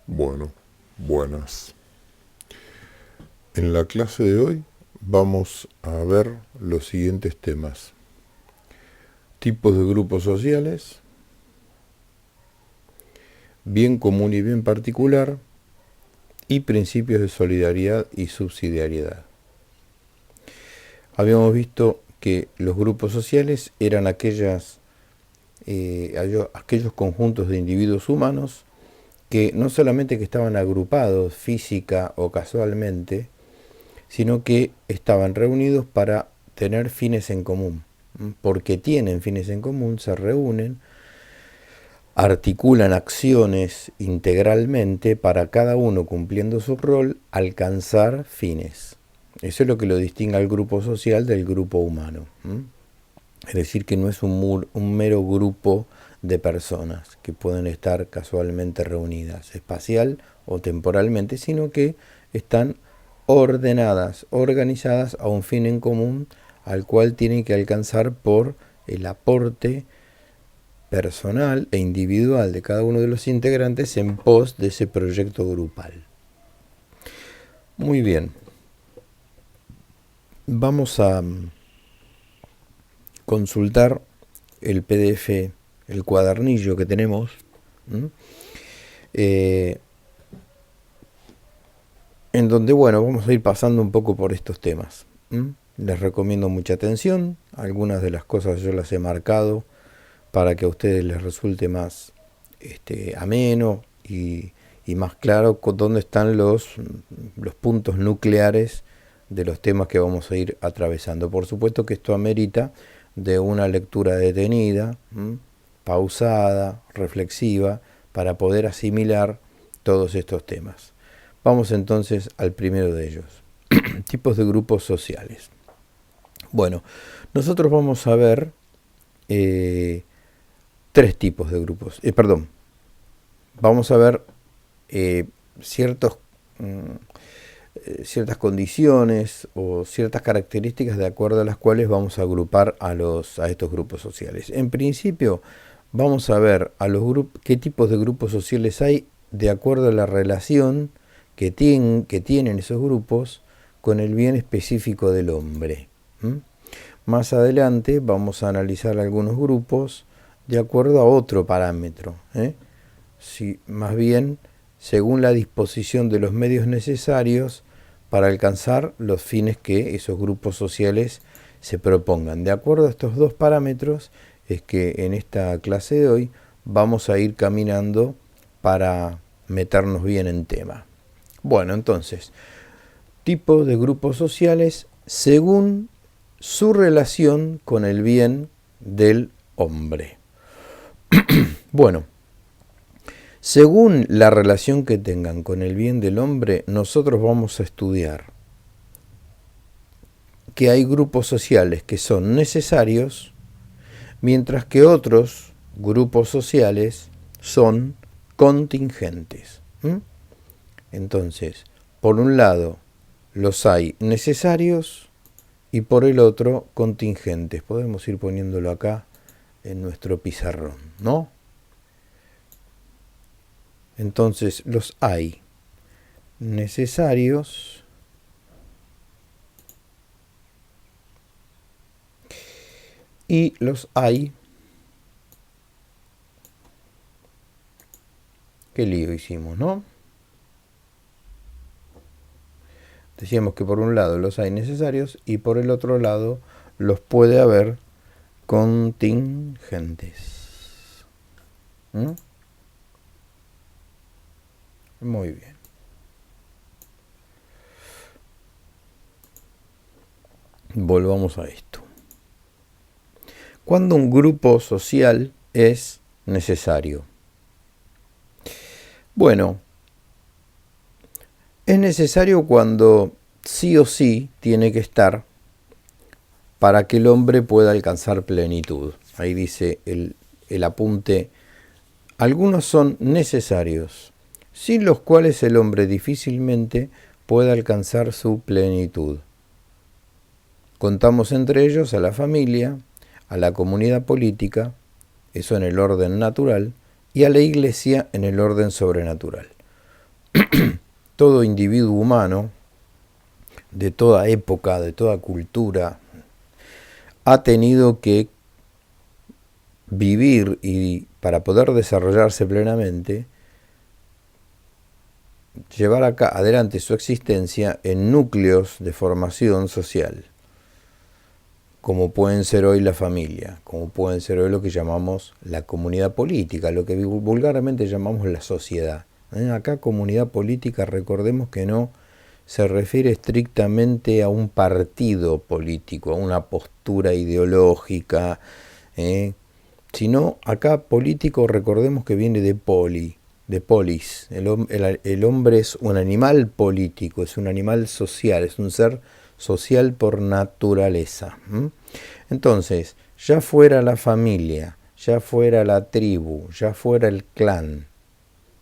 Bueno, buenas. En la clase de hoy vamos a ver los siguientes temas. Tipos de grupos sociales, bien común y bien particular, y principios de solidaridad y subsidiariedad. Habíamos visto que los grupos sociales eran aquellos conjuntos de individuos humanos que no solamente que estaban agrupados física o casualmente, sino que estaban reunidos para tener fines en común. Porque tienen fines en común, se reúnen, articulan acciones integralmente para cada uno cumpliendo su rol, alcanzar fines. Eso es lo que lo distingue al grupo social del grupo humano. Es decir, que no es un mero grupo de personas que pueden estar casualmente reunidas, espacial o temporalmente, sino que están ordenadas, organizadas a un fin en común al cual tienen que alcanzar por el aporte personal e individual de cada uno de los integrantes en pos de ese proyecto grupal. Muy bien. Vamos a consultar el PDF, el cuadernillo que tenemos. En donde, vamos a ir pasando un poco por estos temas. Les recomiendo mucha atención. Algunas de las cosas yo las he marcado para que a ustedes les resulte más ameno y más claro dónde están los puntos nucleares de los temas que vamos a ir atravesando. Por supuesto que esto amerita de una lectura detenida, pausada, reflexiva, para poder asimilar todos estos temas. Vamos entonces al primero de ellos. Tipos de grupos sociales. Bueno, nosotros vamos a ver tres tipos de grupos. Vamos a ver ciertas condiciones o ciertas características de acuerdo a las cuales vamos a agrupar a estos grupos sociales. En principio, vamos a ver qué tipos de grupos sociales hay de acuerdo a la relación que tienen esos grupos con el bien específico del hombre. Más adelante vamos a analizar algunos grupos de acuerdo a otro parámetro, más bien según la disposición de los medios necesarios para alcanzar los fines que esos grupos sociales se propongan. De acuerdo a estos dos parámetros es que en esta clase de hoy vamos a ir caminando para meternos bien en tema. Bueno, entonces, tipo de grupos sociales según su relación con el bien del hombre. Bueno, según la relación que tengan con el bien del hombre, nosotros vamos a estudiar que hay grupos sociales que son necesarios, mientras que otros grupos sociales son contingentes. Entonces, por un lado, los hay necesarios y por el otro, contingentes. Podemos ir poniéndolo acá en nuestro pizarrón, ¿no? Entonces, los hay necesarios y los hay... Qué lío hicimos, ¿no? Decíamos que por un lado los hay necesarios y por el otro lado los puede haber contingentes. Muy bien. Volvamos a esto. ¿Cuándo un grupo social es necesario? Bueno, es necesario cuando sí o sí tiene que estar para que el hombre pueda alcanzar plenitud. Ahí dice el apunte. Algunos son necesarios, sin los cuales el hombre difícilmente puede alcanzar su plenitud. Contamos entre ellos a la familia, a la comunidad política, eso en el orden natural, y a la iglesia en el orden sobrenatural. todo individuo humano, de toda época, de toda cultura, ha tenido que vivir y para poder desarrollarse plenamente, llevar acá adelante su existencia en núcleos de formación social, como pueden ser hoy la familia, como pueden ser hoy lo que llamamos la comunidad política, lo que vulgarmente llamamos la sociedad. Acá comunidad política, recordemos que no se refiere estrictamente a un partido político, a una postura ideológica, sino acá político, recordemos que viene de polis. El hombre es un animal político, es un animal social, es un ser social por naturaleza. Entonces, ya fuera la familia, ya fuera la tribu, ya fuera el clan,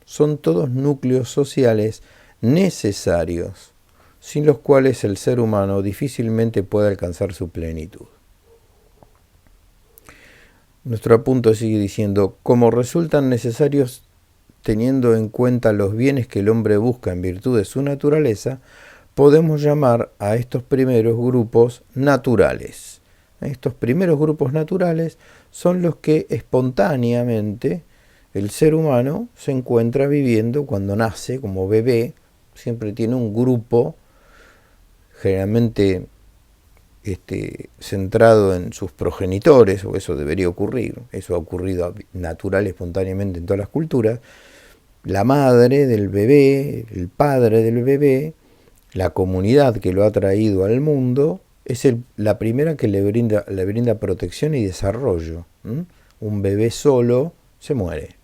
son todos núcleos sociales necesarios, sin los cuales el ser humano difícilmente puede alcanzar su plenitud. Nuestro apunto sigue diciendo, como resultan necesarios teniendo en cuenta los bienes que el hombre busca en virtud de su naturaleza, podemos llamar a estos primeros grupos naturales. Estos primeros grupos naturales son los que espontáneamente el ser humano se encuentra viviendo cuando nace como bebé. Siempre tiene un grupo, generalmente centrado en sus progenitores, o eso debería ocurrir. Eso ha ocurrido natural, espontáneamente en todas las culturas. La madre del bebé, el padre del bebé, la comunidad que lo ha traído al mundo, es la primera que le brinda protección y desarrollo. Un bebé solo se muere.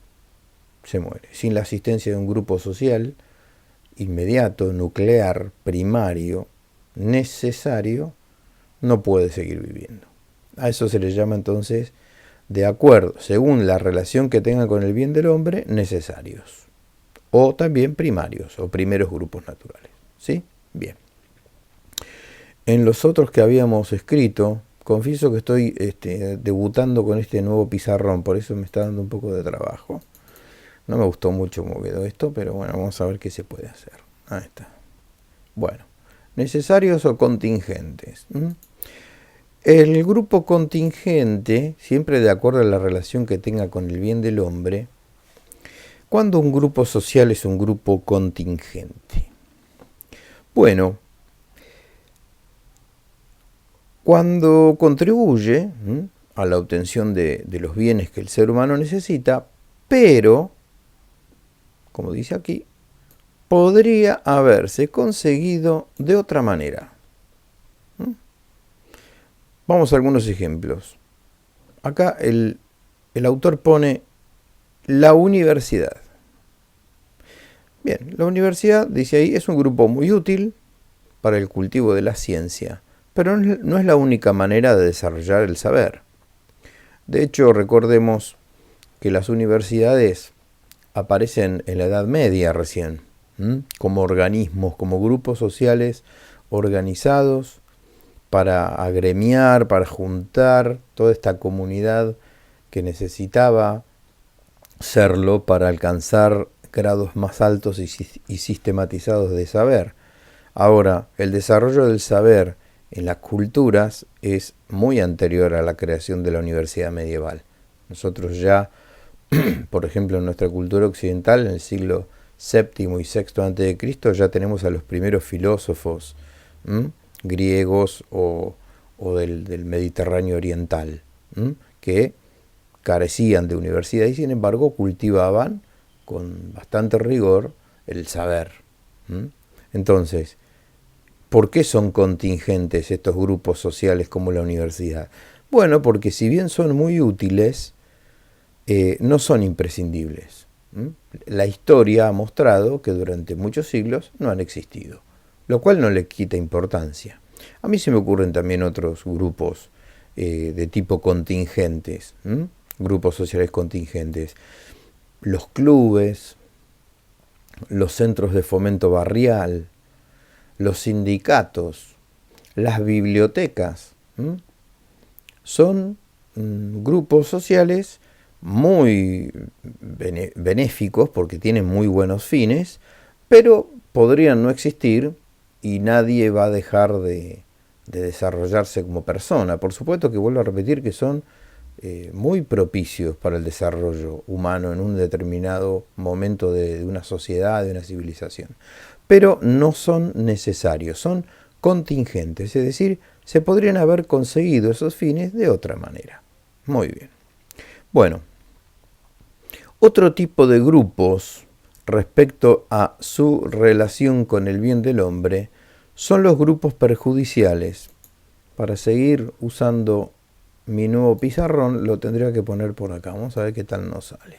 Sin la asistencia de un grupo social inmediato, nuclear, primario, necesario, no puede seguir viviendo. A eso se le llama entonces, de acuerdo, según la relación que tenga con el bien del hombre, necesarios. O también primarios, o primeros grupos naturales. ¿Sí? Bien. En los otros que habíamos escrito, confieso que estoy debutando con este nuevo pizarrón, por eso me está dando un poco de trabajo. No me gustó mucho cómo quedó esto, pero bueno, vamos a ver qué se puede hacer. Ahí está. Bueno, necesarios o contingentes. El grupo contingente, siempre de acuerdo a la relación que tenga con el bien del hombre, ¿cuándo un grupo social es un grupo contingente? Bueno, cuando contribuye a la obtención de los bienes que el ser humano necesita, pero, como dice aquí, podría haberse conseguido de otra manera. Vamos a algunos ejemplos. Acá el autor pone la universidad. Bien, la universidad, dice ahí, es un grupo muy útil para el cultivo de la ciencia, pero no es la única manera de desarrollar el saber. De hecho, recordemos que las universidades aparecen en la Edad Media recién, como organismos, como grupos sociales organizados para agremiar, para juntar toda esta comunidad que necesitaba serlo para alcanzar grados más altos y sistematizados de saber. Ahora, el desarrollo del saber en las culturas es muy anterior a la creación de la universidad medieval. Nosotros ya, por ejemplo, en nuestra cultura occidental, en el siglo VII y VI a.C., ya tenemos a los primeros filósofos griegos o del Mediterráneo oriental, que carecían de universidad y sin embargo cultivaban con bastante rigor el saber. Entonces, ¿por qué son contingentes estos grupos sociales como la universidad? Bueno, porque si bien son muy útiles, no son imprescindibles. La historia ha mostrado que durante muchos siglos no han existido, lo cual no le quita importancia. A mí se me ocurren también otros grupos de tipo contingentes, grupos sociales contingentes. Los clubes, los centros de fomento barrial, los sindicatos, las bibliotecas, son grupos sociales muy benéficos porque tienen muy buenos fines, pero podrían no existir y nadie va a dejar de desarrollarse como persona. Por supuesto que vuelvo a repetir que son muy propicios para el desarrollo humano en un determinado momento de una sociedad, de una civilización. Pero no son necesarios, son contingentes, es decir, se podrían haber conseguido esos fines de otra manera. Muy bien. Bueno, otro tipo de grupos respecto a su relación con el bien del hombre son los grupos perjudiciales. Para seguir usando mi nuevo pizarrón lo tendría que poner por acá. Vamos a ver qué tal nos sale.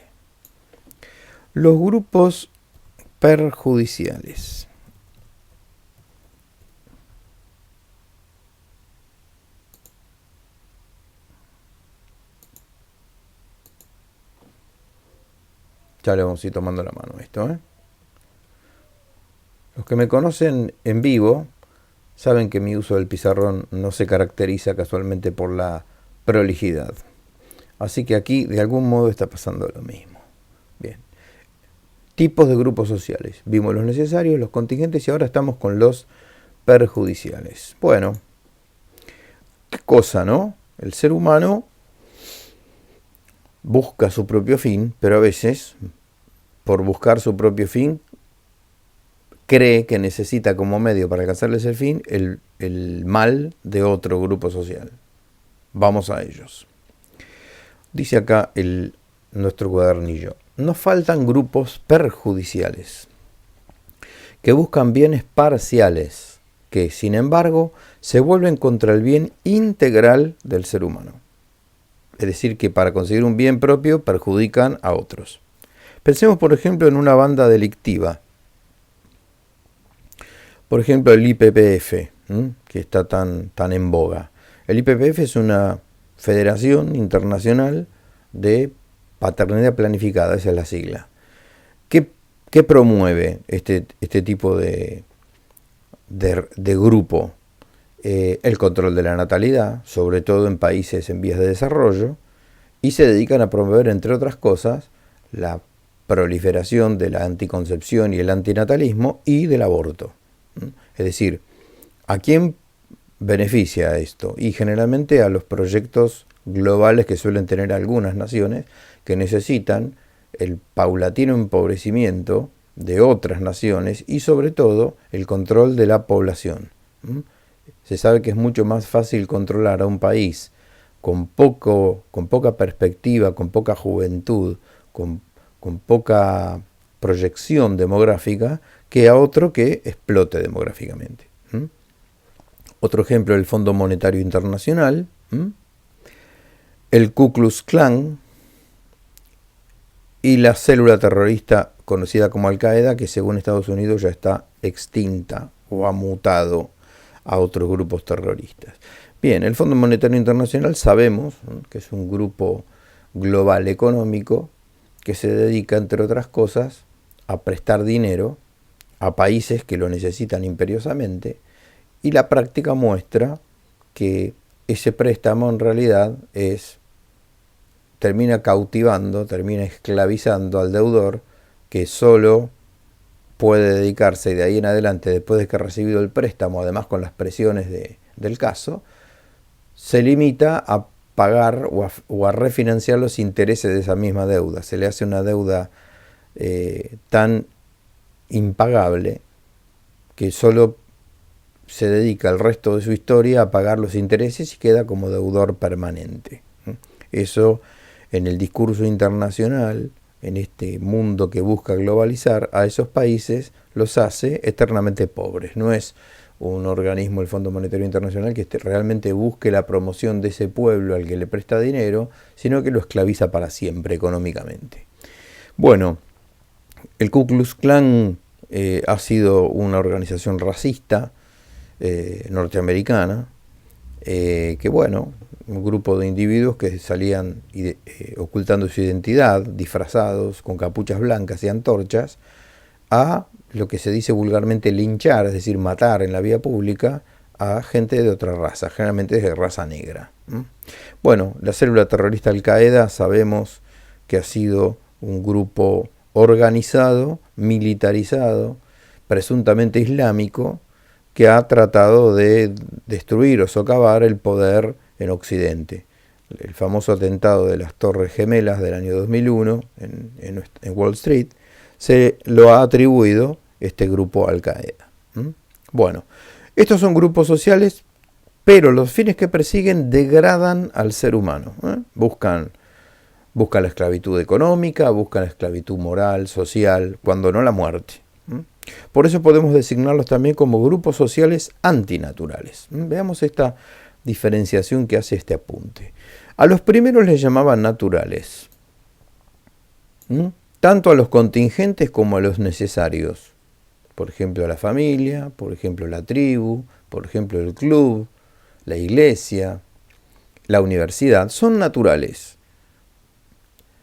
Los grupos perjudiciales. Ya le vamos a ir tomando la mano a esto, ¿eh? Los que me conocen en vivo saben que mi uso del pizarrón no se caracteriza casualmente por la prolijidad. Así que aquí de algún modo está pasando lo mismo. Bien. Tipos de grupos sociales. Vimos los necesarios, los contingentes y ahora estamos con los perjudiciales. Bueno, qué cosa, ¿no? El ser humano busca su propio fin, pero a veces, por buscar su propio fin, cree que necesita como medio para alcanzarle ese fin el mal de otro grupo social. Vamos a ellos. Dice acá nuestro cuadernillo. Nos faltan grupos perjudiciales que buscan bienes parciales, que sin embargo se vuelven contra el bien integral del ser humano. Es decir, que para conseguir un bien propio perjudican a otros. Pensemos, por ejemplo, en una banda delictiva. Por ejemplo, el IPPF, que está tan en boga. El IPPF es una Federación Internacional de Paternidad Planificada, esa es la sigla. ¿Qué promueve este tipo de grupo? El control de la natalidad, sobre todo en países en vías de desarrollo, y se dedican a promover, entre otras cosas, la proliferación de la anticoncepción y el antinatalismo y del aborto. Es decir, ¿a quién beneficia esto? Y generalmente a los proyectos globales que suelen tener algunas naciones que necesitan el paulatino empobrecimiento de otras naciones y sobre todo el control de la población. Se sabe que es mucho más fácil controlar a un país con poca perspectiva, con poca juventud, con poca proyección demográfica, que a otro que explote demográficamente. Otro ejemplo, el Fondo Monetario Internacional, el Ku Klux Klan y la célula terrorista conocida como Al-Qaeda, que según Estados Unidos ya está extinta o ha mutado a otros grupos terroristas. Bien, el Fondo Monetario Internacional sabemos que es un grupo global económico que se dedica, entre otras cosas, a prestar dinero a países que lo necesitan imperiosamente, y la práctica muestra que ese préstamo en realidad termina cautivando, termina esclavizando al deudor, que solo puede dedicarse de ahí en adelante, después de que ha recibido el préstamo, además con las presiones del caso, se limita a pagar o a refinanciar los intereses de esa misma deuda. Se le hace una deuda tan impagable que solo se dedica el resto de su historia a pagar los intereses y queda como deudor permanente. Eso, en el discurso internacional, en este mundo que busca globalizar, a esos países los hace eternamente pobres. No es un organismo, el Fondo Monetario Internacional, que realmente busque la promoción de ese pueblo al que le presta dinero, sino que lo esclaviza para siempre económicamente. Bueno, el Ku Klux Klan ha sido una organización racista norteamericana, que bueno, un grupo de individuos que salían ocultando su identidad, disfrazados, con capuchas blancas y antorchas, a lo que se dice vulgarmente linchar, es decir, matar en la vía pública a gente de otra raza, generalmente de raza negra. Bueno, la célula terrorista Al-Qaeda sabemos que ha sido un grupo organizado, militarizado, presuntamente islámico que ha tratado de destruir o socavar el poder en Occidente. El famoso atentado de las Torres Gemelas del año 2001 en Wall Street se lo ha atribuido este grupo Al-Qaeda. Bueno, estos son grupos sociales, pero los fines que persiguen degradan al ser humano. Buscan la esclavitud económica, buscan la esclavitud moral, social, cuando no la muerte. Por eso podemos designarlos también como grupos sociales antinaturales. Veamos esta diferenciación que hace este apunte. A los primeros les llamaban naturales, tanto a los contingentes como a los necesarios. Por ejemplo, la familia, por ejemplo, la tribu, por ejemplo, el club, la iglesia, la universidad, son naturales.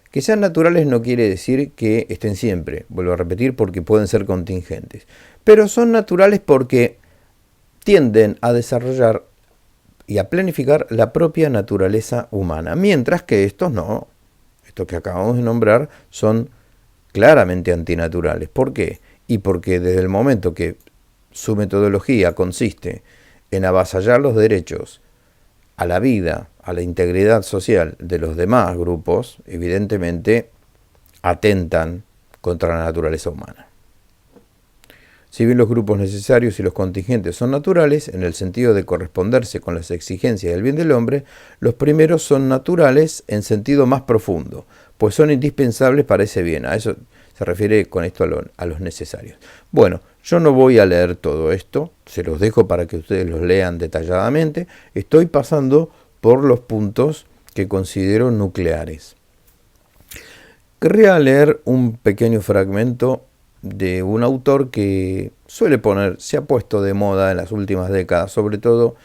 Que sean naturales no quiere decir que estén siempre, vuelvo a repetir, porque pueden ser contingentes. Pero son naturales porque tienden a desarrollar y a planificar la propia naturaleza humana, mientras que estos no. Estos que acabamos de nombrar son claramente antinaturales. ¿Por qué? Y porque desde el momento que su metodología consiste en avasallar los derechos a la vida, a la integridad social de los demás grupos, evidentemente atentan contra la naturaleza humana. Si bien los grupos necesarios y los contingentes son naturales, en el sentido de corresponderse con las exigencias del bien del hombre, los primeros son naturales en sentido más profundo, pues son indispensables para ese bien. A eso se refiere con esto a los necesarios. Bueno, yo no voy a leer todo esto, se los dejo para que ustedes los lean detalladamente. Estoy pasando por los puntos que considero nucleares. Querría leer un pequeño fragmento de un autor que se ha puesto de moda en las últimas décadas, sobre todo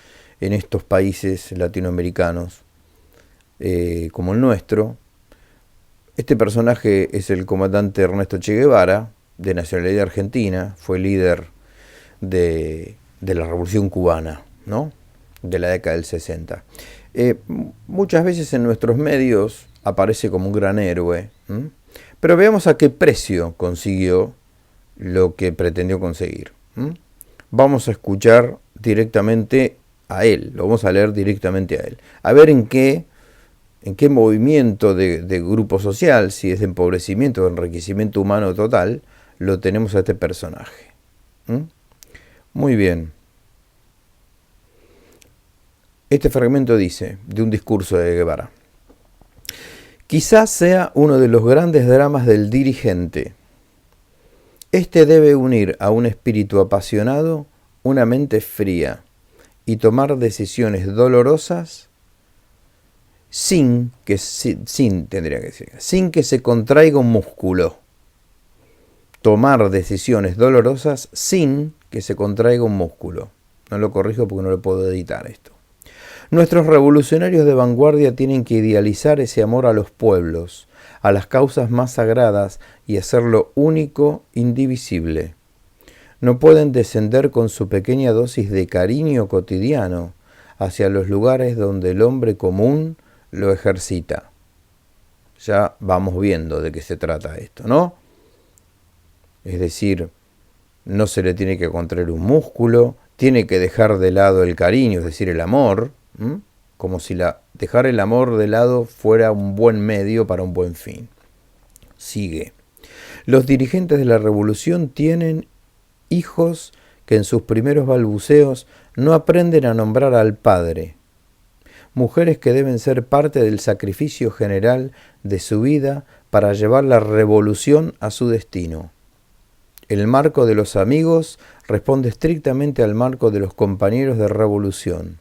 en estos países latinoamericanos como el nuestro. Este personaje es el comandante Ernesto Che Guevara, de nacionalidad argentina, fue líder de la Revolución Cubana, ¿no? De la década del 60. Muchas veces en nuestros medios aparece como un gran héroe, pero veamos a qué precio consiguió lo que pretendió conseguir. Vamos a escuchar directamente a él, lo vamos a leer directamente a él, a ver en qué movimiento de grupo social, si es de empobrecimiento o de enriquecimiento humano total, lo tenemos a este personaje. Muy bien. Este fragmento dice, de un discurso de Guevara: quizás sea uno de los grandes dramas del dirigente. Este debe unir a un espíritu apasionado una mente fría y tomar decisiones dolorosas sin que se contraiga un músculo. Tomar decisiones dolorosas sin que se contraiga un músculo. No lo corrijo porque no lo puedo editar esto. Nuestros revolucionarios de vanguardia tienen que idealizar ese amor a los pueblos, a las causas más sagradas y hacerlo único, indivisible. No pueden descender con su pequeña dosis de cariño cotidiano hacia los lugares donde el hombre común lo ejercita. Ya vamos viendo de qué se trata esto, ¿no? Es decir, no se le tiene que contraer un músculo, tiene que dejar de lado el cariño, es decir, el amor, como si dejar el amor de lado fuera un buen medio para un buen fin. Sigue. Los dirigentes de la revolución tienen hijos que en sus primeros balbuceos no aprenden a nombrar al padre. Mujeres que deben ser parte del sacrificio general de su vida para llevar la revolución a su destino. El marco de los amigos responde estrictamente al marco de los compañeros de revolución.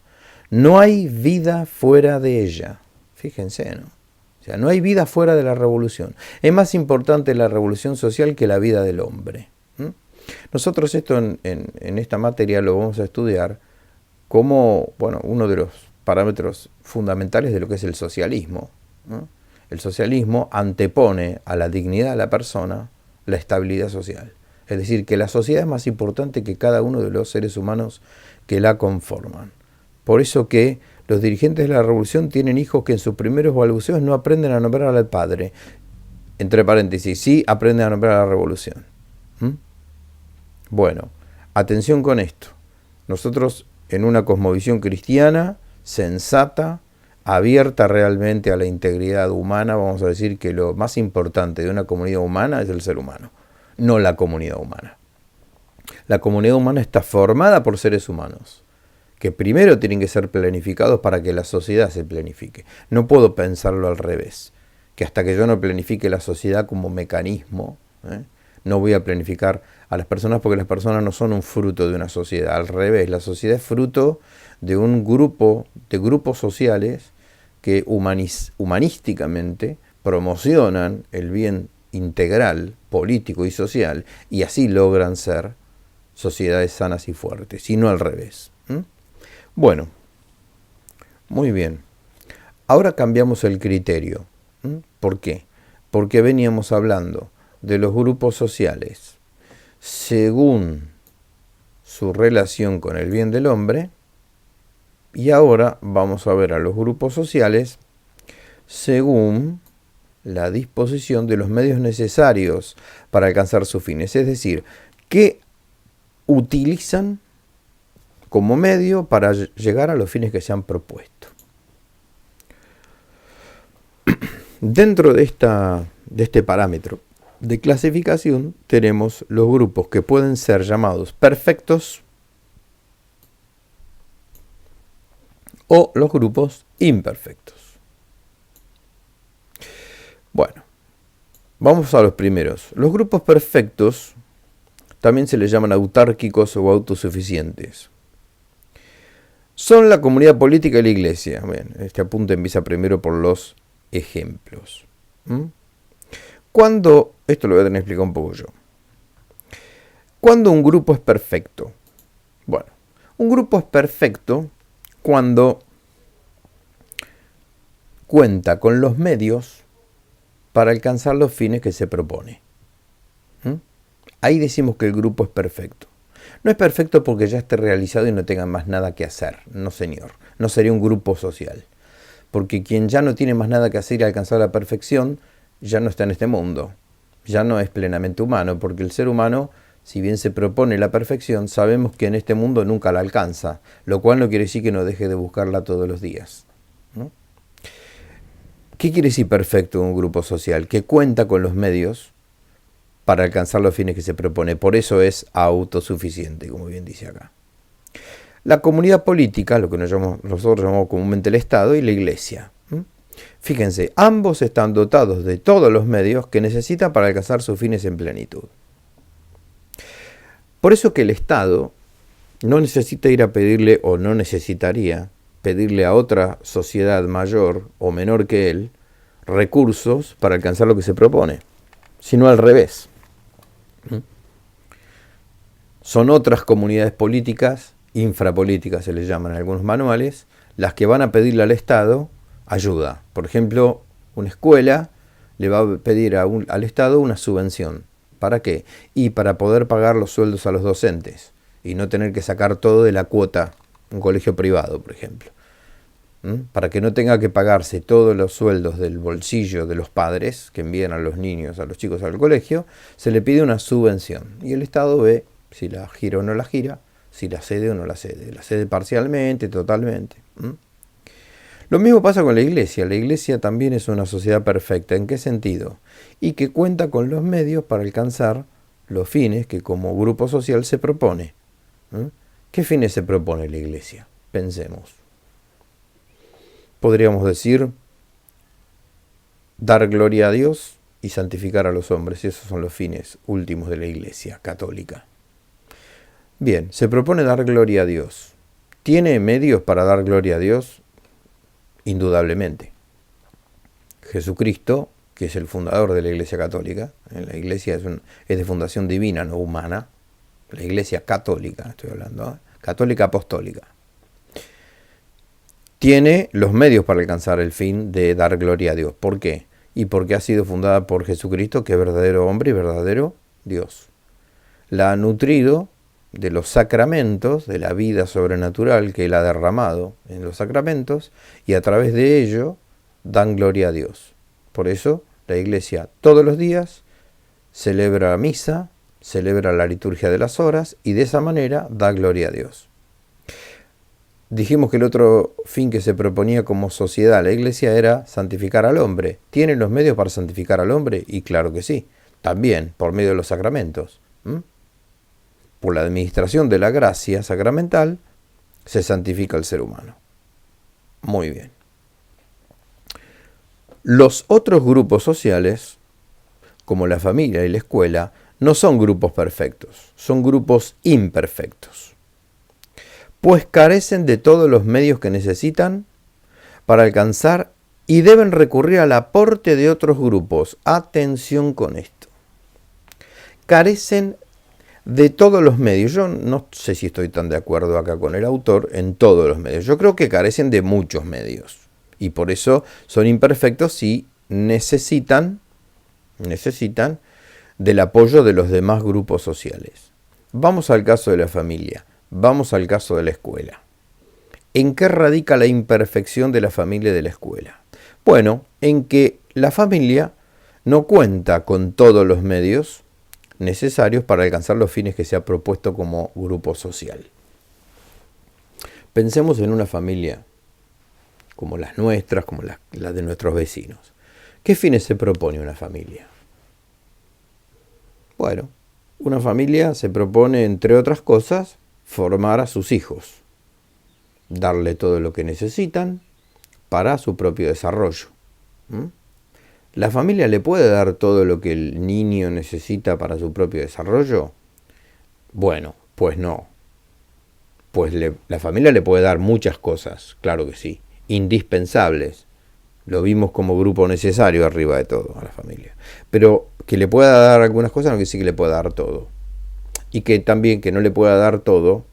No hay vida fuera de ella. Fíjense, ¿no? O sea, no hay vida fuera de la revolución. Es más importante la revolución social que la vida del hombre. Nosotros esto en esta materia lo vamos a estudiar como uno de los parámetros fundamentales de lo que es el socialismo. El socialismo antepone a la dignidad de la persona la estabilidad social. Es decir, que la sociedad es más importante que cada uno de los seres humanos que la conforman. Por eso que los dirigentes de la revolución tienen hijos que en sus primeros balbuceos no aprenden a nombrar al padre. Entre paréntesis, sí aprenden a nombrar a la revolución. Bueno, atención con esto. Nosotros en una cosmovisión cristiana, sensata, abierta realmente a la integridad humana, vamos a decir que lo más importante de una comunidad humana es el ser humano, no la comunidad humana. La comunidad humana está formada por seres humanos, que primero tienen que ser planificados para que la sociedad se planifique. No puedo pensarlo al revés, que hasta que yo no planifique la sociedad como mecanismo, no voy a planificar a las personas, porque las personas no son un fruto de una sociedad. Al revés, la sociedad es fruto de un grupo, de grupos sociales que humanísticamente promocionan el bien integral, político y social, y así logran ser sociedades sanas y fuertes, y no al revés. Bueno, muy bien. Ahora cambiamos el criterio. ¿Por qué? Porque veníamos hablando de los grupos sociales según su relación con el bien del hombre, y ahora vamos a ver a los grupos sociales según la disposición de los medios necesarios para alcanzar sus fines, es decir, qué utilizan como medio para llegar a los fines que se han propuesto. Dentro de este parámetro de clasificación tenemos los grupos que pueden ser llamados perfectos o los grupos imperfectos. Bueno, vamos a los primeros. Los grupos perfectos también se les llaman autárquicos o autosuficientes. Son la comunidad política y la iglesia. Bien, este apunte empieza primero por los ejemplos. Esto lo voy a tener que explicar un poco yo. ¿Cuándo un grupo es perfecto? Bueno, un grupo es perfecto cuando cuenta con los medios para alcanzar los fines que se propone. Ahí decimos que el grupo es perfecto. No es perfecto porque ya esté realizado y no tenga más nada que hacer. No, señor. No sería un grupo social. Porque quien ya no tiene más nada que hacer y alcanzar la perfección, ya no está en este mundo. Ya no es plenamente humano, porque el ser humano, si bien se propone la perfección, sabemos que en este mundo nunca la alcanza, lo cual no quiere decir que no deje de buscarla todos los días. ¿Qué quiere decir perfecto un grupo social? Que cuenta con los medios para alcanzar los fines que se propone. Por eso es autosuficiente, como bien dice acá. La comunidad política, lo que nosotros llamamos comúnmente el Estado, y la Iglesia. Fíjense, ambos están dotados de todos los medios que necesitan para alcanzar sus fines en plenitud. Por eso que el Estado no necesita ir a pedirle, o no necesitaría pedirle a otra sociedad mayor o menor que él, recursos para alcanzar lo que se propone, sino al revés. Son otras comunidades políticas, infrapolíticas se les llaman en algunos manuales, las que van a pedirle al Estado ayuda. Por ejemplo, una escuela le va a pedir al Estado una subvención. ¿Para qué? Y para poder pagar los sueldos a los docentes y no tener que sacar todo de la cuota, un colegio privado, por ejemplo. Para que no tenga que pagarse todos los sueldos del bolsillo de los padres que envían a los niños, a los chicos al colegio, se le pide una subvención. Y el Estado ve si la gira o no la gira, si la cede o no la cede parcialmente, totalmente. Lo mismo pasa con la Iglesia. La Iglesia también es una sociedad perfecta. ¿En qué sentido? Y que cuenta con los medios para alcanzar los fines que como grupo social se propone. ¿Qué fines se propone la Iglesia? Pensemos. Podríamos decir, dar gloria a Dios y santificar a los hombres. Esos son los fines últimos de la Iglesia católica. Bien, se propone dar gloria a Dios. ¿Tiene medios para dar gloria a Dios? Indudablemente. Jesucristo, que es el fundador de la Iglesia Católica, la Iglesia es de fundación divina, no humana, la Iglesia Católica, estoy hablando, católica apostólica, tiene los medios para alcanzar el fin de dar gloria a Dios. ¿Por qué? Y porque ha sido fundada por Jesucristo, que es verdadero hombre y verdadero Dios. La ha nutrido de los sacramentos, de la vida sobrenatural que Él ha derramado en los sacramentos, y a través de ello dan gloria a Dios. Por eso la Iglesia todos los días celebra misa celebra la liturgia de las horas y de esa manera da gloria a Dios. Dijimos que el otro fin que se proponía como sociedad la Iglesia era santificar al hombre. ¿Tiene los medios para santificar al hombre? Y claro que sí. También por medio de los sacramentos. Por la administración de la gracia sacramental se santifica el ser humano. Muy bien. Los otros grupos sociales, como la familia y la escuela, no son grupos perfectos, son grupos imperfectos, pues carecen de todos los medios que necesitan para alcanzar y deben recurrir al aporte de otros grupos. Atención con esto. Carecen de todos los medios. Yo no sé si estoy tan de acuerdo acá con el autor en todos los medios. Yo creo que carecen de muchos medios y por eso son imperfectos y necesitan del apoyo de los demás grupos sociales. Vamos al caso de la familia, vamos al caso de la escuela. ¿En qué radica la imperfección de la familia y de la escuela? Bueno, en que la familia no cuenta con todos los medios necesarios para alcanzar los fines que se ha propuesto como grupo social. Pensemos en una familia como las nuestras, como las de nuestros vecinos. ¿Qué fines se propone una familia? Bueno, una familia se propone, entre otras cosas, formar a sus hijos, darle todo lo que necesitan para su propio desarrollo. ¿La familia le puede dar todo lo que el niño necesita para su propio desarrollo? Bueno, pues no. Pues la familia le puede dar muchas cosas, claro que sí, indispensables. Lo vimos como grupo necesario arriba de todo a la familia. Pero que le pueda dar algunas cosas no quiere decir que le pueda dar todo. Y que también que no le pueda dar todo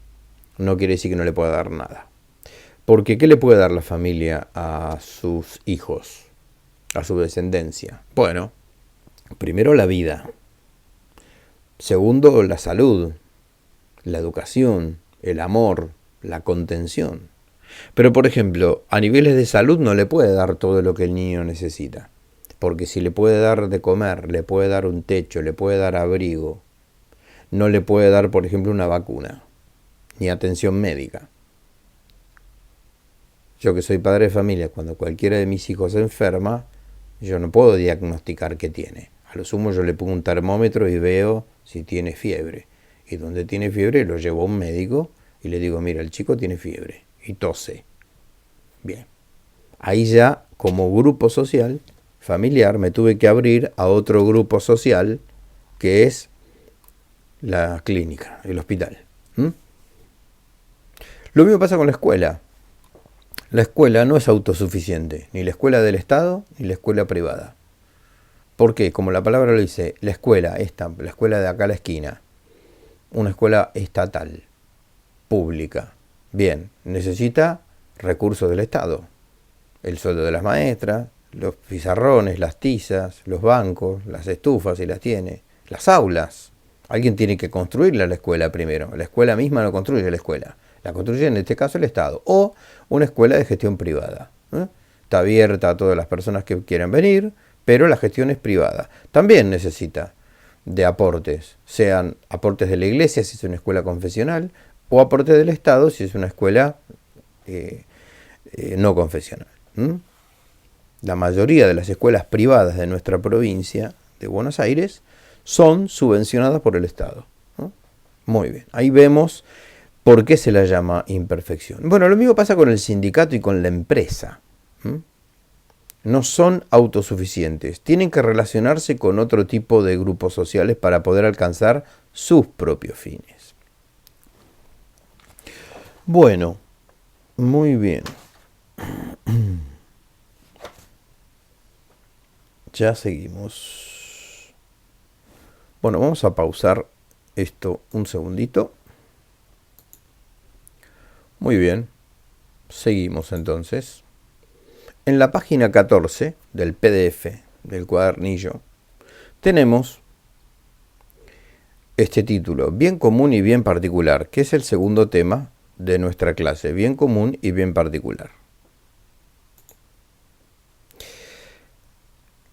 no quiere decir que no le pueda dar nada. Porque ¿qué le puede dar la familia a sus hijos, a su descendencia? Bueno, primero la vida. Segundo, la salud, la educación, el amor, la contención. Pero, por ejemplo, a niveles de salud no le puede dar todo lo que el niño necesita. Porque si le puede dar de comer, le puede dar un techo, le puede dar abrigo, no le puede dar, por ejemplo, una vacuna, ni atención médica. Yo que soy padre de familia, cuando cualquiera de mis hijos se enferma, yo no puedo diagnosticar qué tiene. A lo sumo yo le pongo un termómetro y veo si tiene fiebre. Y donde tiene fiebre lo llevo a un médico y le digo, mira, el chico tiene fiebre y tose. Bien. Ahí ya, como grupo social, familiar, me tuve que abrir a otro grupo social que es la clínica, el hospital. Lo mismo pasa con la escuela. La escuela no es autosuficiente, ni la escuela del Estado ni la escuela privada. ¿Por qué? Como la palabra lo dice, la escuela de acá a la esquina, una escuela estatal, pública. Bien, necesita recursos del Estado. El sueldo de las maestras, los pizarrones, las tizas, los bancos, las estufas si las tiene, las aulas. Alguien tiene que construirla la escuela primero. La escuela misma no construye la escuela. La construye en este caso el Estado. O una escuela de gestión privada. Está abierta a todas las personas que quieran venir, pero la gestión es privada. También necesita de aportes. Sean aportes de la iglesia si es una escuela confesional, o aportes del Estado si es una escuela no confesional. La mayoría de las escuelas privadas de nuestra provincia de Buenos Aires son subvencionadas por el Estado. Muy bien, ahí vemos por qué se la llama imperfección. Bueno, lo mismo pasa con el sindicato y con la empresa. No son autosuficientes, tienen que relacionarse con otro tipo de grupos sociales para poder alcanzar sus propios fines. Bueno, muy bien. Ya seguimos. Bueno, vamos a pausar esto un segundito. Muy bien. Seguimos entonces. En la página 14 del PDF, del cuadernillo, tenemos este título, bien común y bien particular, que es el segundo tema de nuestra clase, bien común y bien particular.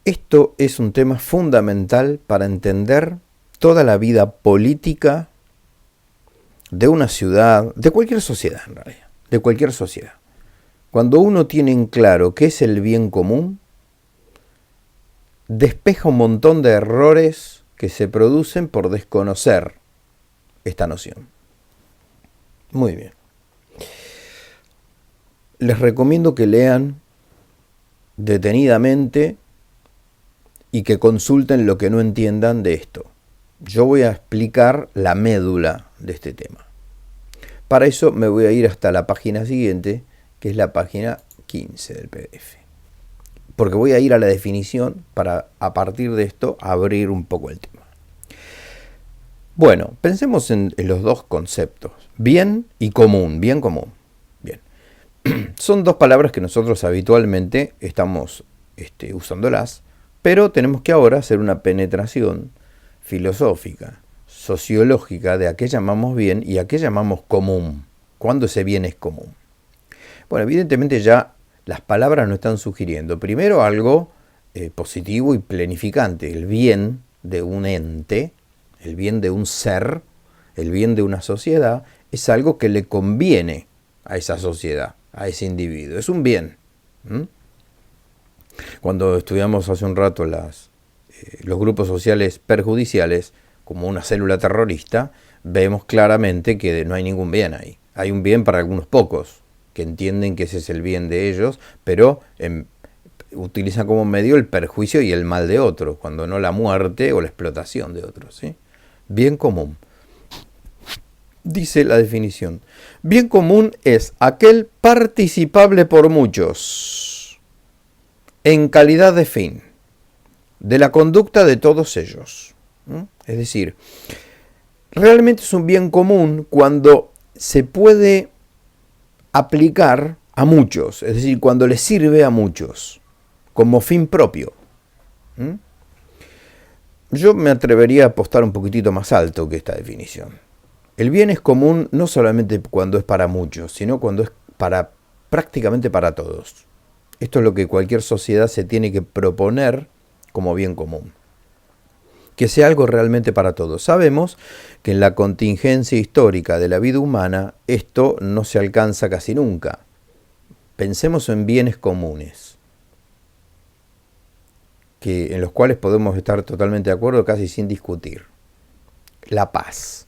Esto es un tema fundamental para entender toda la vida política de una ciudad, de cualquier sociedad en realidad, de cualquier sociedad. Cuando uno tiene en claro qué es el bien común, despeja un montón de errores que se producen por desconocer esta noción. Muy bien. Les recomiendo que lean detenidamente y que consulten lo que no entiendan de esto. Yo voy a explicar la médula de este tema. Para eso me voy a ir hasta la página siguiente, que es la página 15 del PDF. Porque voy a ir a la definición para, a partir de esto, abrir un poco el tema. Bueno, pensemos en los dos conceptos, bien y común, bien común. Bien. Son dos palabras que nosotros habitualmente estamos usándolas, pero tenemos que ahora hacer una penetración filosófica, sociológica de a qué llamamos bien y a qué llamamos común. ¿Cuándo ese bien es común? Bueno, evidentemente ya las palabras nos están sugiriendo, primero, algo positivo y planificante, el bien de un ente, el bien de un ser, el bien de una sociedad, es algo que le conviene a esa sociedad, a ese individuo, es un bien. Cuando estudiamos hace un rato los grupos sociales perjudiciales, como una célula terrorista, vemos claramente que no hay ningún bien ahí. Hay un bien para algunos pocos, que entienden que ese es el bien de ellos, pero utilizan como medio el perjuicio y el mal de otros, cuando no la muerte o la explotación de otros, ¿sí? Bien común. Dice la definición: bien común es aquel participable por muchos, en calidad de fin, de la conducta de todos ellos. Es decir, realmente es un bien común cuando se puede aplicar a muchos, es decir, cuando le sirve a muchos, como fin propio. Yo me atrevería a apostar un poquitito más alto que esta definición. El bien es común no solamente cuando es para muchos, sino cuando es prácticamente para todos. Esto es lo que cualquier sociedad se tiene que proponer como bien común. Que sea algo realmente para todos. Sabemos que en la contingencia histórica de la vida humana esto no se alcanza casi nunca. Pensemos en bienes comunes, en los cuales podemos estar totalmente de acuerdo casi sin discutir. La paz,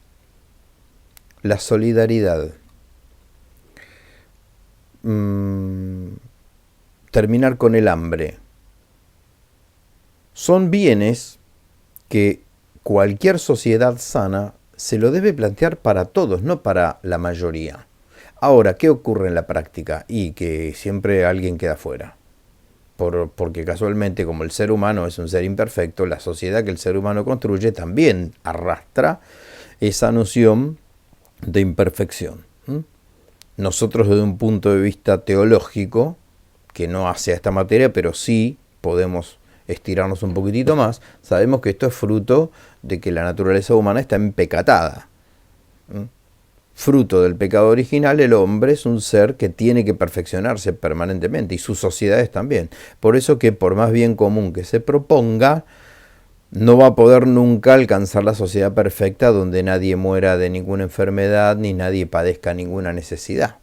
la solidaridad, terminar con el hambre. Son bienes que cualquier sociedad sana se lo debe plantear para todos, no para la mayoría. Ahora, ¿qué ocurre en la práctica? Y que siempre alguien queda fuera. Porque casualmente, como el ser humano es un ser imperfecto, la sociedad que el ser humano construye también arrastra esa noción de imperfección. Nosotros, desde un punto de vista teológico, que no hace a esta materia, pero sí podemos estirarnos un poquitito más, sabemos que esto es fruto de que la naturaleza humana está empecatada. Fruto del pecado original, el hombre es un ser que tiene que perfeccionarse permanentemente, y sus sociedades también. Por eso que por más bien común que se proponga, no va a poder nunca alcanzar la sociedad perfecta donde nadie muera de ninguna enfermedad ni nadie padezca ninguna necesidad.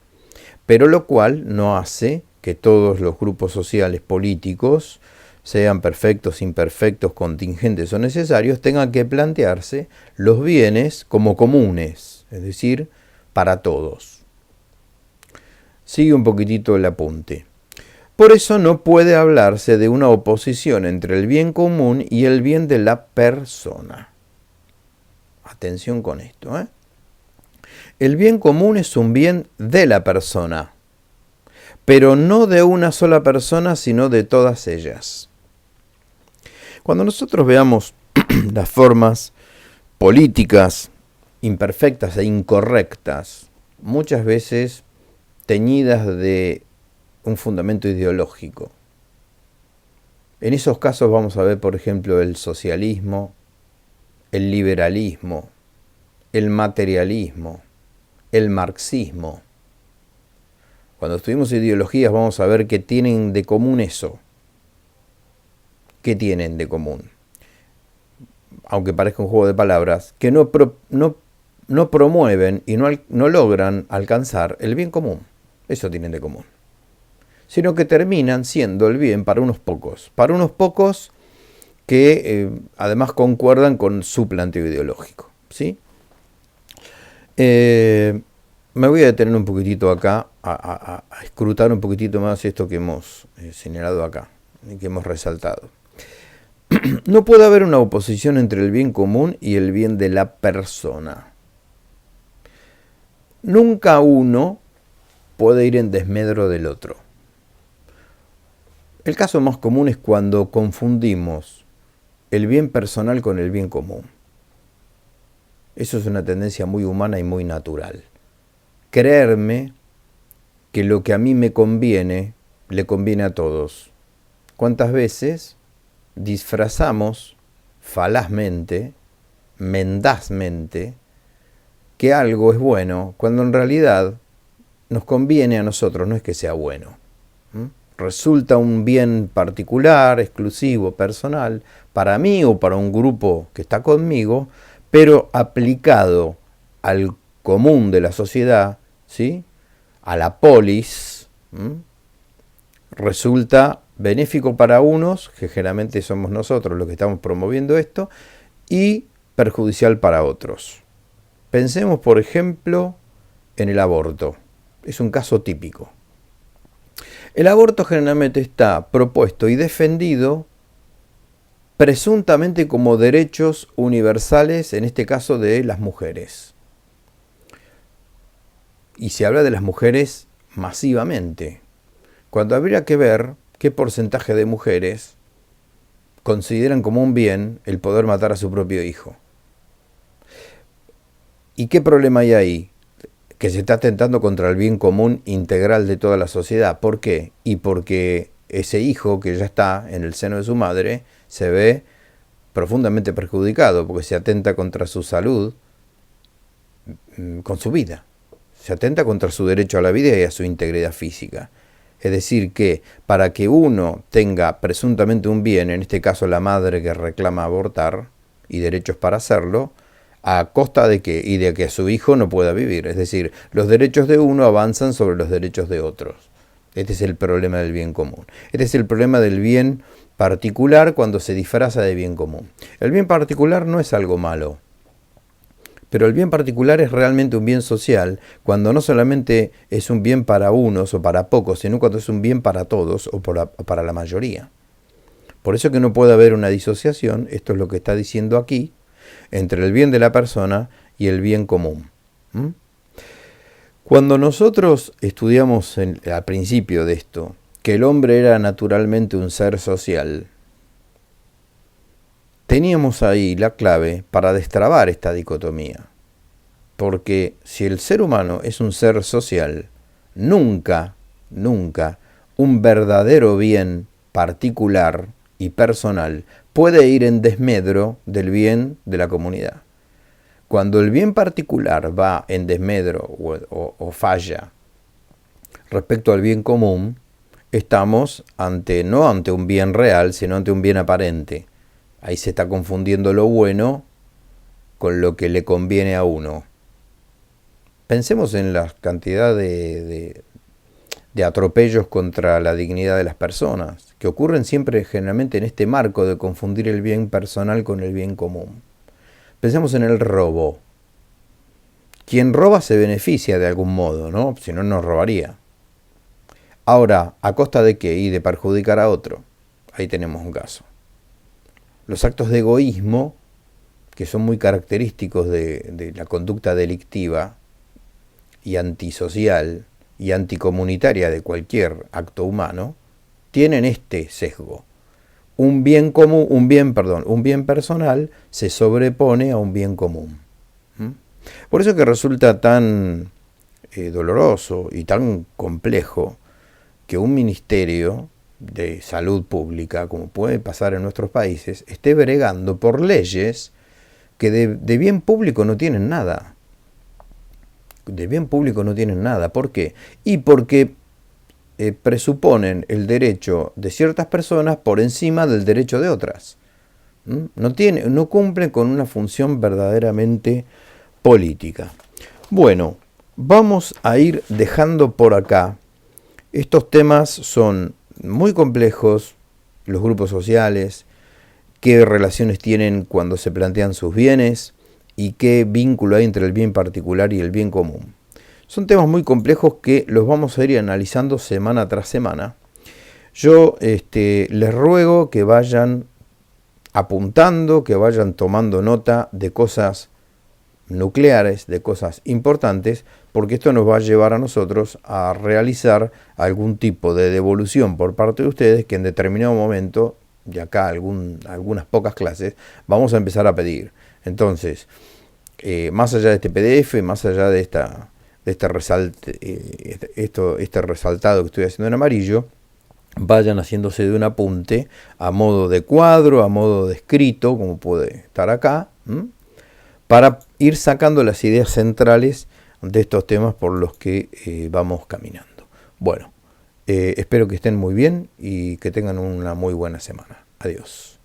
Pero lo cual no hace que todos los grupos sociales políticos, sean perfectos, imperfectos, contingentes o necesarios, tengan que plantearse los bienes como comunes, es decir, para todos. Sigue un poquitito el apunte. Por eso no puede hablarse de una oposición entre el bien común y el bien de la persona. Atención con esto, ¿eh? El bien común es un bien de la persona, pero no de una sola persona, sino de todas ellas. Cuando nosotros veamos las formas políticas imperfectas e incorrectas, muchas veces teñidas de un fundamento ideológico, en esos casos vamos a ver, por ejemplo, el socialismo, el liberalismo, el materialismo, el marxismo. Cuando estudiamos ideologías vamos a ver qué tienen de común eso. ¿Qué tienen de común? aunque parezca un juego de palabras, que no promueven y no logran alcanzar el bien común. Eso tienen de común. Sino que terminan siendo el bien para unos pocos. Para unos pocos que además concuerdan con su planteo ideológico. ¿Sí? Me voy a detener un poquitito acá, a escrutar un poquitito más esto que hemos señalado acá, y que hemos resaltado. No puede haber una oposición entre el bien común y el bien de la persona. Nunca uno puede ir en desmedro del otro. El caso más común es cuando confundimos el bien personal con el bien común. Eso es una tendencia muy humana y muy natural. Creerme que lo que a mí me conviene, le conviene a todos. ¿Cuántas veces disfrazamos falazmente, mendazmente, que algo es bueno, cuando en realidad nos conviene a nosotros, no es que sea bueno? Resulta un bien particular, exclusivo, personal, para mí o para un grupo que está conmigo, pero aplicado al común de la sociedad, ¿sí? A la polis, resulta benéfico para unos, que generalmente somos nosotros los que estamos promoviendo esto, y perjudicial para otros. Pensemos, por ejemplo, en el aborto. Es un caso típico. El aborto generalmente está propuesto y defendido presuntamente como derechos universales, en este caso de las mujeres. Y se habla de las mujeres masivamente, cuando habría que ver qué porcentaje de mujeres consideran como un bien el poder matar a su propio hijo. ¿Y qué problema hay ahí? Que se está atentando contra el bien común integral de toda la sociedad. ¿Por qué? Y porque ese hijo que ya está en el seno de su madre se ve profundamente perjudicado, porque se atenta contra su salud con su vida. Se atenta contra su derecho a la vida y a su integridad física. Es decir, que para que uno tenga presuntamente un bien, en este caso la madre que reclama abortar y derechos para hacerlo, ¿a costa de qué? Y de que su hijo no pueda vivir. Es decir, los derechos de uno avanzan sobre los derechos de otros. Este es el problema del bien común. Este es el problema del bien particular cuando se disfraza de bien común. El bien particular no es algo malo, pero el bien particular es realmente un bien social cuando no solamente es un bien para unos o para pocos, sino cuando es un bien para todos o para la mayoría. Por eso que no puede haber una disociación, esto es lo que está diciendo aquí, entre el bien de la persona y el bien común. Cuando nosotros estudiamos al principio de esto, que el hombre era naturalmente un ser social, teníamos ahí la clave para destrabar esta dicotomía. Porque si el ser humano es un ser social, nunca un verdadero bien particular y personal puede ir en desmedro del bien de la comunidad. Cuando el bien particular va en desmedro o falla respecto al bien común, estamos no ante un bien real, sino ante un bien aparente. Ahí se está confundiendo lo bueno con lo que le conviene a uno. Pensemos en la cantidad de atropellos contra la dignidad de las personas, que ocurren siempre generalmente en este marco de confundir el bien personal con el bien común. Pensemos en el robo. Quien roba se beneficia de algún modo, ¿no? Si no, no robaría. Ahora, ¿a costa de qué? Y de perjudicar a otro. Ahí tenemos un caso. Los actos de egoísmo, que son muy característicos de la conducta delictiva y antisocial y anticomunitaria de cualquier acto humano, tienen este sesgo. Un bien común, un bien personal se sobrepone a un bien común. Por eso que resulta tan doloroso y tan complejo que un ministerio de salud pública, como puede pasar en nuestros países, esté bregando por leyes que de bien público no tienen nada. De bien público no tienen nada. ¿Por qué? Y porque presuponen el derecho de ciertas personas por encima del derecho de otras. No cumplen con una función verdaderamente política. Bueno, vamos a ir dejando por acá. Estos temas son muy complejos, los grupos sociales, qué relaciones tienen cuando se plantean sus bienes y qué vínculo hay entre el bien particular y el bien común. Son temas muy complejos que los vamos a ir analizando semana tras semana. Yo les ruego que vayan apuntando, que vayan tomando nota de cosas nucleares, de cosas importantes, porque esto nos va a llevar a nosotros a realizar algún tipo de devolución por parte de ustedes que en determinado momento, de acá algunas pocas clases, vamos a empezar a pedir. Entonces, más allá de este PDF, más allá de este resaltado que estoy haciendo en amarillo, vayan haciéndose de un apunte a modo de cuadro, a modo de escrito, como puede estar acá, para ir sacando las ideas centrales de estos temas por los que vamos caminando. Bueno, espero que estén muy bien y que tengan una muy buena semana. Adiós.